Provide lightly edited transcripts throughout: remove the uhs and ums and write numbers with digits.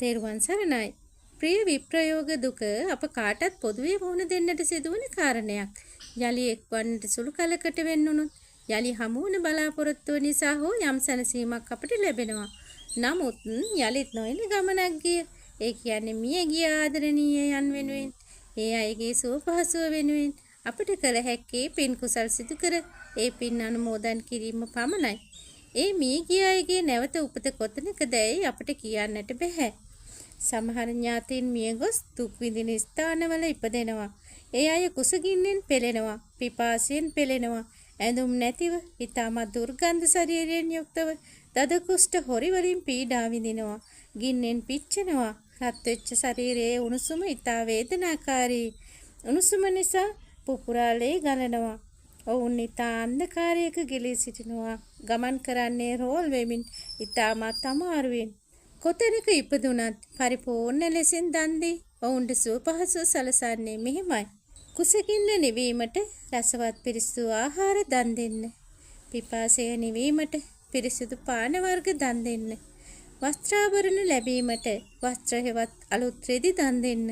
තෙරුවන් සරණයි. ප්‍රිය විප්‍රයෝග දුක අප කාටත් පොදුවේ වුණ දෙන්නට සිදුවන කාරණයක්. යලි එක්වන්නට සුළු කලකට වෙන්නුනොත් යලි හමුවන බලාපොරොත්තුව නිසා හෝ යම් සැනසීමක් අපට ලැබෙනවා. නමුත් යලිත් නොයන ගමනක් ගිය, ඒ කියන්නේ මිය ගිය ආදරණීයයන් වෙනුවෙන්, ඒ අයගේ සුව පහසුව වෙනුවෙන් අපට කළ හැක්කේ පින් කුසල් සිදු කර ඒ පින් අනුමෝදන් කිරීම පමණයි. ඒ මිය ගිය අයගේ නැවත උපත කොතැනකදැයි අපට කියන්නට බැහැ. සමහර ඥාතීන් මියගොස් දුක් විඳින ස්ථානවල ඉපදෙනවා. ඒ අය කුසගින්නෙන් පෙළෙනවා, පිපාසයෙන් පෙළෙනවා, ඇඳුම් නැතිව, ඊටමත් දුර්ගන්ධ ශරීරයෙන් යුක්තව, දද කුෂ්ඨ හොරි වලින් පීඩා විඳිනවා, ගින්නෙන් පිච්චෙනවා, රත් වෙච්ච ශරීරයේ උණුසුම ඊටා වේදනාකාරී. උණුසුම නිසා පුපුරාලේ ගලනවා. ඔවුන් ඊටා අන්ධකාරයක ගිලී සිටිනවා. ගමන් කරන්නේ රෝල් වෙමින්, ඊටමත් අමාරුවෙන්. කොතැනක ඉපදුනත් පරිපූර්ණ ලෙසින් දන් දී ඔවුන්ට සුවපහසුව සලසන්නේ මෙහිමයි. කුසගින්න නිවීමට රසවත් පිරිසිදු ආහාර දන් දෙන්න. පිපාසය නිවීමට පිරිසිදු පාන වර්ග දන් දෙන්න. වස්ත්‍රාභරණ ලැබීමට වස්ත්‍ර හෙවත් අලුත් රෙදි දන් දෙන්න.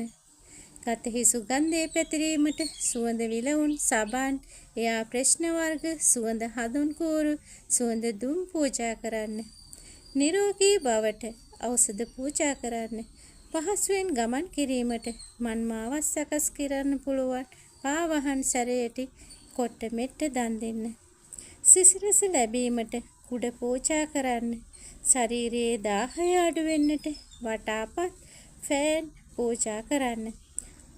ගතෙහි සුගන්ධය පැතිරීමට සුවඳ විලවුන්, සබන්, එයා ප්‍රශ්න වර්ග, සුවඳ හඳුන් කූරු, සුවඳ දුම් පූජා කරන්න. නිරෝගී බවට ඖෂධ පූජා කරන්න. පහසුවෙන් ගමන් කිරීමට මන්මාවත් සකස් කරන්න පුළුවන් පාවහන් සැරයටි කොට මෙට්ට දන් දෙන්න. සිසිලස ලැබීමට කුඩ පූජා කරන්න. ශරීරයේ දාහය අඩු වෙන්නට වටාපත්, ෆෑන් පූජා කරන්න.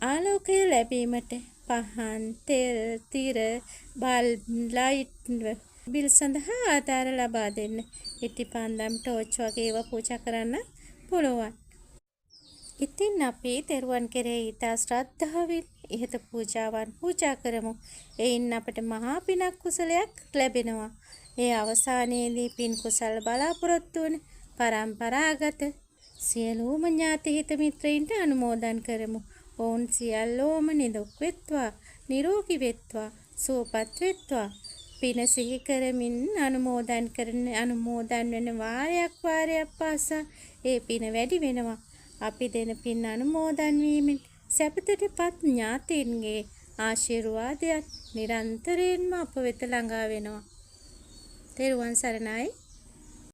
ආලෝකය ලැබීමට පහන්, තෙල්, තිර, බල්බ්, ලයිට් බිල් සඳහා ආධාර ලබා දෙන්න. ඉටිපන්දම්, ටෝච් වගේ ඒවා පූජා කරන්න පුළුවන්. ඉතින් අපි තෙරුවන් කෙරෙහි ඉතා ශ්‍රද්ධාවෙන් ඉහත පූජාවන් පූජා කරමු. එයින් අපට මහා පිනක් කුසලයක් ලැබෙනවා. ඒ අවසානයේදී පින් කුසල් බලාපොරොත්තු වන පරම්පරාගත සියලුම ඥාති හිත මිත්‍රයින්ට අනුමෝදන් කරමු. ඔවුන් සියල්ලෝම නිදුක් වෙත්වා, නිරෝගී වෙත්වා, සුවපත් වෙත්වා. පින සිහි කරමින් අනුමෝදන් වෙන වාරයක් පාසා ඒ පින වැඩි වෙනවා. අපි දෙන පින් අනුමෝදන් වීමෙන් සැපතටපත් ඥාතීන්ගේ ආශිර්වාදයක් නිරන්තරයෙන්ම අප වෙත ළඟා වෙනවා. තෙරුවන් සරණයි.